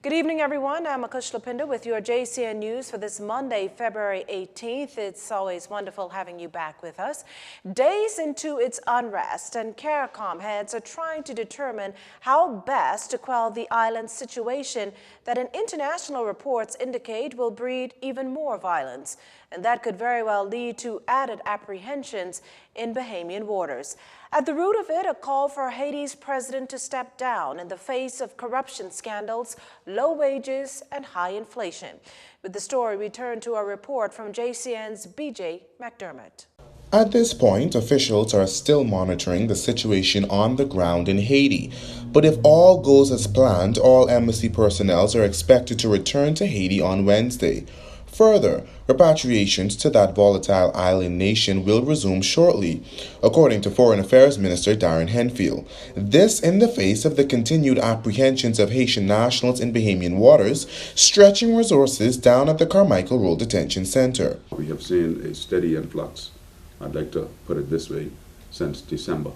Good evening, everyone. I'm Akush Lapinda with your JCN News for this Monday, February 18th. It's always wonderful having you back with us. Days into its unrest, and CARICOM heads are trying to determine how best to quell the island's situation that in international reports indicate will breed even more violence. And that could very well lead to added apprehensions in Bahamian waters. At the root of it, a call for Haiti's president to step down in the face of corruption scandals, low wages, and high inflation. With the story, we turn to a report from JCN's BJ McDermott. At this point, officials are still monitoring the situation on the ground in Haiti. But if all goes as planned, all embassy personnel are expected to return to Haiti on Wednesday. Further, repatriations to that volatile island nation will resume shortly, according to Foreign Affairs Minister Darren Henfield. This in the face of the continued apprehensions of Haitian nationals in Bahamian waters, stretching resources down at the Carmichael Road Detention Center. We have seen a steady influx, I'd like to put it this way, since December.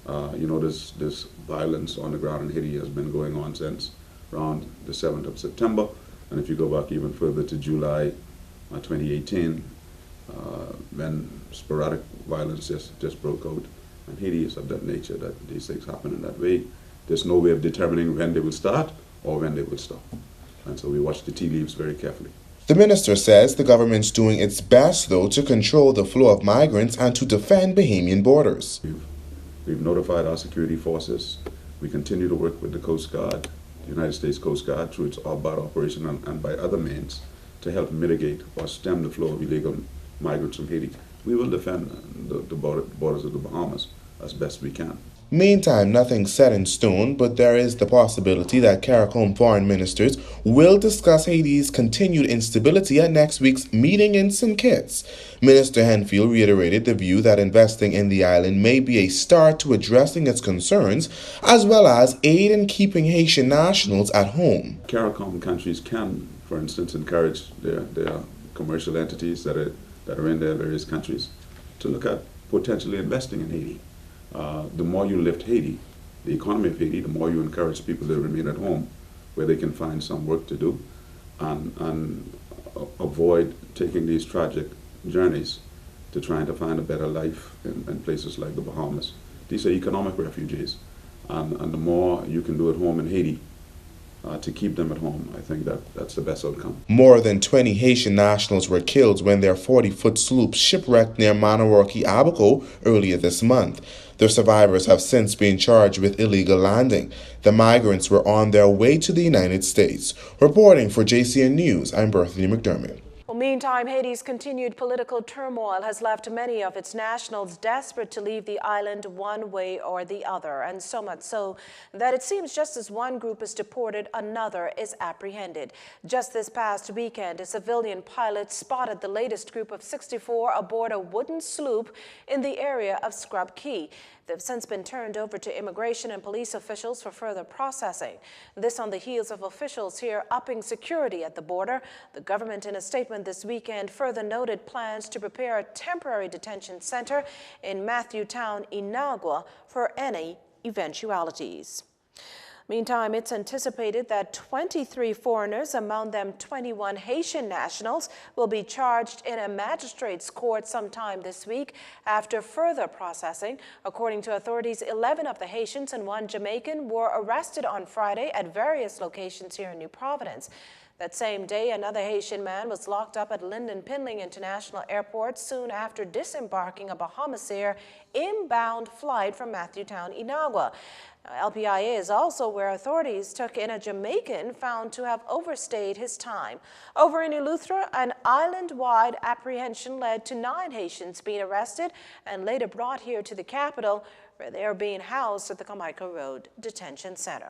This violence on the ground in Haiti has been going on since around the 7th of September. And if you go back even further to July 2018, when sporadic violence just broke out. And Haiti is of that nature that these things happen in that way. There's no way of determining when they will start or when they will stop. And so we watch the tea leaves very carefully. The minister says the government's doing its best, though, to control the flow of migrants and to defend Bahamian borders. We've notified our security forces. We continue to work with the Coast Guard, the United States Coast Guard, through its outbound operation and by other means to help mitigate or stem the flow of illegal migrants from Haiti. We will defend the borders of the Bahamas as best we can. Meantime, nothing's set in stone, but there is the possibility that CARICOM foreign ministers will discuss Haiti's continued instability at next week's meeting in St. Kitts. Minister Henfield reiterated the view that investing in the island may be a start to addressing its concerns, as well as aid in keeping Haitian nationals at home. CARICOM countries can, for instance, encourage their commercial entities that are in their various countries to look at potentially investing in Haiti. The more you lift Haiti, the economy of Haiti, the more you encourage people to remain at home where they can find some work to do and avoid taking these tragic journeys to trying to find a better life in places like the Bahamas. These are economic refugees, and the more you can do at home in Haiti to keep them at home, I think that's the best outcome. More than 20 Haitian nationals were killed when their 40-foot sloop shipwrecked near Manawarki, Abaco earlier this month. The survivors have since been charged with illegal landing. The migrants were on their way to the United States. Reporting for JCN News, I'm Berthany McDermott. Well, meantime, Haiti's continued political turmoil has left many of its nationals desperate to leave the island one way or the other, and so much so that it seems just as one group is deported, another is apprehended. Just this past weekend, a civilian pilot spotted the latest group of 64 aboard a wooden sloop in the area of Scrub Key. They've since been turned over to immigration and police officials for further processing. This on the heels of officials here upping security at the border. The government, in a statement this weekend, further noted plans to prepare a temporary detention center in Matthewtown, Inagua, for any eventualities. Meantime, it's anticipated that 23 foreigners, among them 21 Haitian nationals, will be charged in a magistrate's court sometime this week after further processing. According to authorities, 11 of the Haitians and 1 Jamaican were arrested on Friday at various locations here in New Providence. That same day, another Haitian man was locked up at Lyndon Pinling International Airport soon after disembarking a Bahamas Air inbound flight from Matthewtown, Inagua. LPIA is also where authorities took in a Jamaican found to have overstayed his time. Over in Eleuthera, an island-wide apprehension led to 9 Haitians being arrested and later brought here to the capital, where they are being housed at the Carmichael Road Detention Center.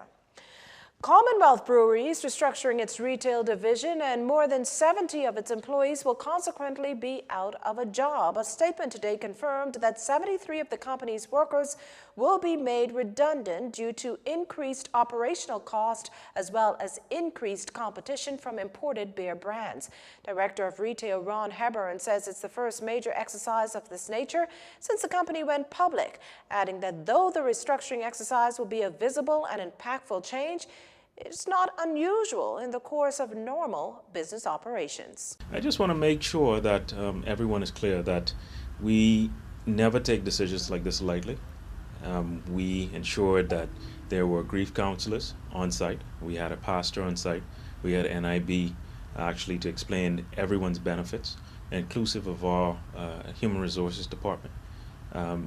Commonwealth Brewery is restructuring its retail division, and more than 70 of its employees will consequently be out of a job. A statement today confirmed that 73 of the company's workers will be made redundant due to increased operational cost as well as increased competition from imported beer brands. Director of Retail Ron Hebron says it's the first major exercise of this nature since the company went public, adding that though the restructuring exercise will be a visible and impactful change, It's not unusual in the course of normal business operations. I just want to make sure that everyone is clear that we never take decisions like this lightly. We ensured that there were grief counselors on site. We had a pastor on site. We had NIB actually to explain everyone's benefits, inclusive of our human resources department.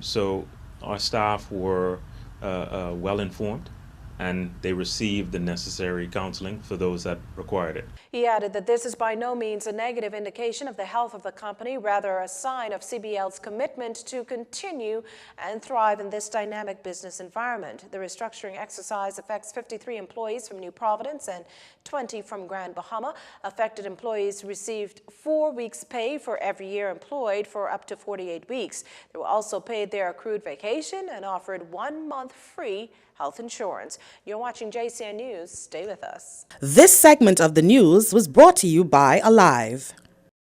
So our staff were well informed, and they received the necessary counseling for those that required it. He added that this is by no means a negative indication of the health of the company, rather a sign of CBL's commitment to continue and thrive in this dynamic business environment. The restructuring exercise affects 53 employees from New Providence and 20 from Grand Bahama. Affected employees received 4 weeks' pay for every year employed for up to 48 weeks. They were also paid their accrued vacation and offered 1 month free health insurance. You're watching JCN News. Stay with us. This segment of the news was brought to you by Alive.